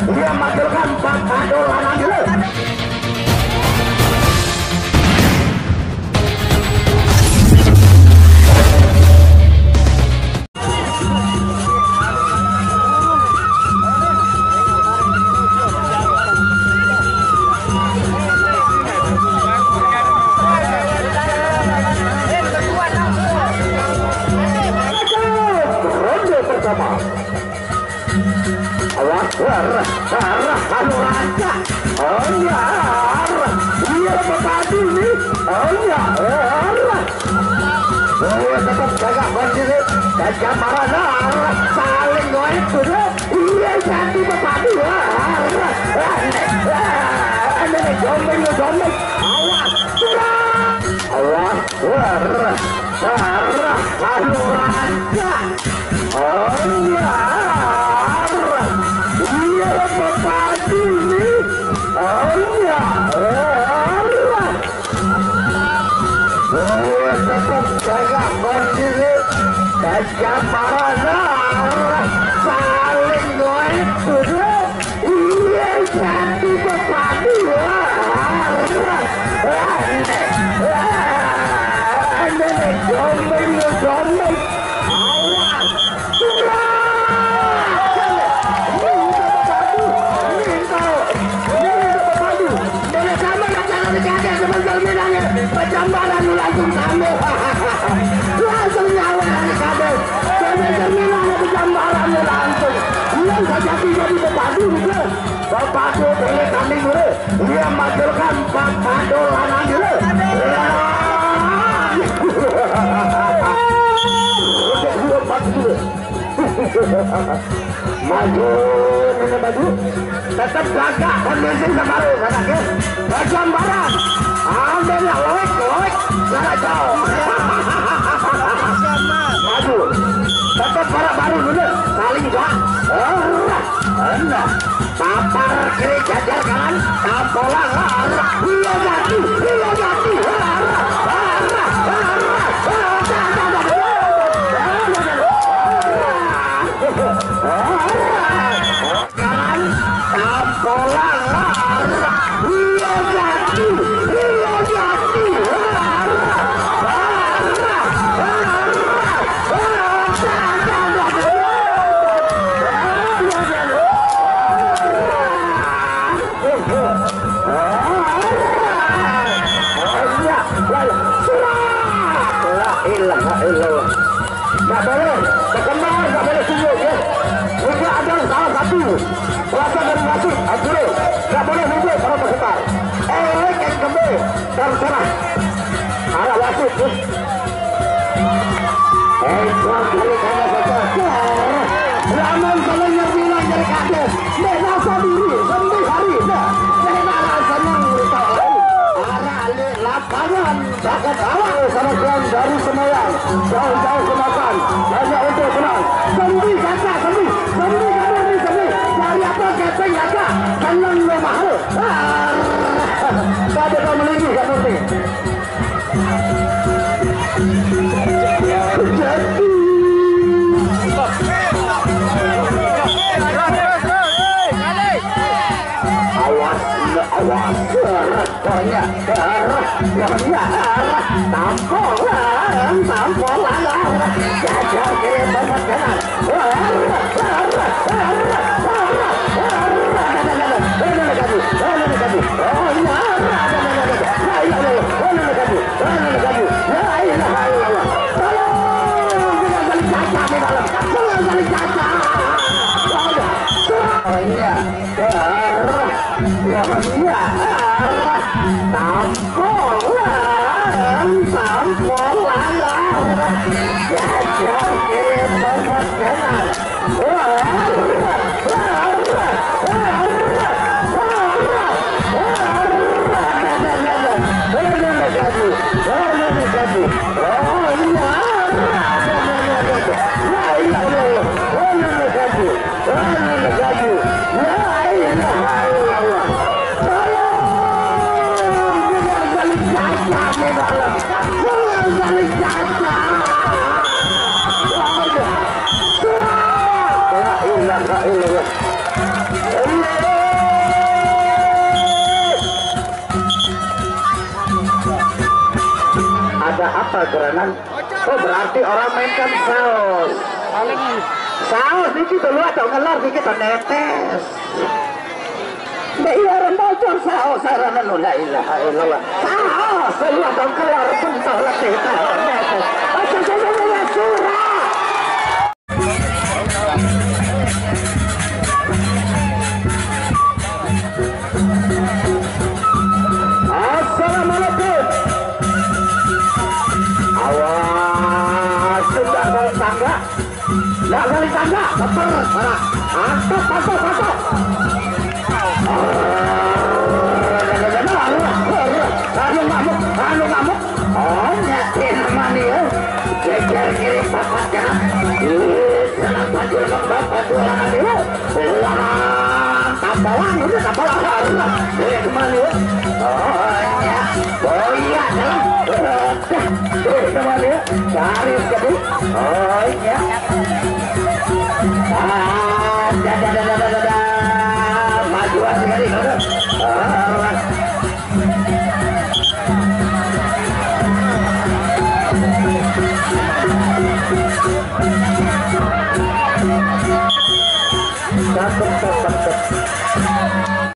Dia menghasilkan 4 padu lanang dulu. Ronde pertama. Awas arah raja. Oh ya, dia berpadu nih. Oh ya, tetap jaga berdiri. Jaga mana? Saling goyang sudah. Iya jadi berpadu. Ini jombeng. Awas, awas arah raja. Oh ya. Dia berpadu nih. Oh ya, tetap jaga berdiri. Jaga mana? Saling goyang sudah. Iya jadi berpadu. Ini jombeng. Awas, Pejambaran langsung kamu. Langsung nyawa dari kamu. Terminalnya pejambaran langsung. Yang saja jadi berpadu dulu. Berpadu pilih kambing dulu. Dia menghasilkan 4 padu lanang dulu. Maju nenek baju. Tetap jaga kondisi kemaru anaknya. Pejambaran. Ambil lah, loik, jangan jauh. Maju, tetap para baru dulu, saling gak. Papar kiri jajar kanan, tampolan arah. Iya jati. Kanan, tampolan arah. Iya jati. Nggak boleh berkembang, nggak boleh sungguh ya. Ini ada salah satu pelajar dari wasit, Azure. Nggak boleh nunggu kalau berkembang. Kayak kembali dari sana. Arah wasit ya. Dua kali karena saja. Namun kalau yang bilang dari kades, merasa diri, sendiri hari. Mereka senang beritahu lagi. Arah lapangan bakat awal sama klan dari Semayang. Jauh-jauh semakan hanya untuk senang. Sembi kata, sembi dari apa kepeng kata senang lo mahal. Tadi kau melinggi kan nanti. Awas, banyak darah, tampolan, jajar kiri banyak kanan. Ada apa gerangan? Oh berarti orang mainkan saus. Saus dikit dulu atau ngelar dikit netes. Iya orang bocor saus sarana la ilaha illallah. Saus dulu atau ngelar bentar letih netes. Saya surah. Assalamualaikum. Awas sudah kali tangga. Nggak kali tangga. Betul. Patah. Anu ngamuk. Oh nyakin mani ya. Kejar kiri papat kanan. Jangan panjul bapak dua dia. Tabalan udah tabalan. Kemana ya? Oh iya jalan. Kemana ya? Cari kedua. Oh iya.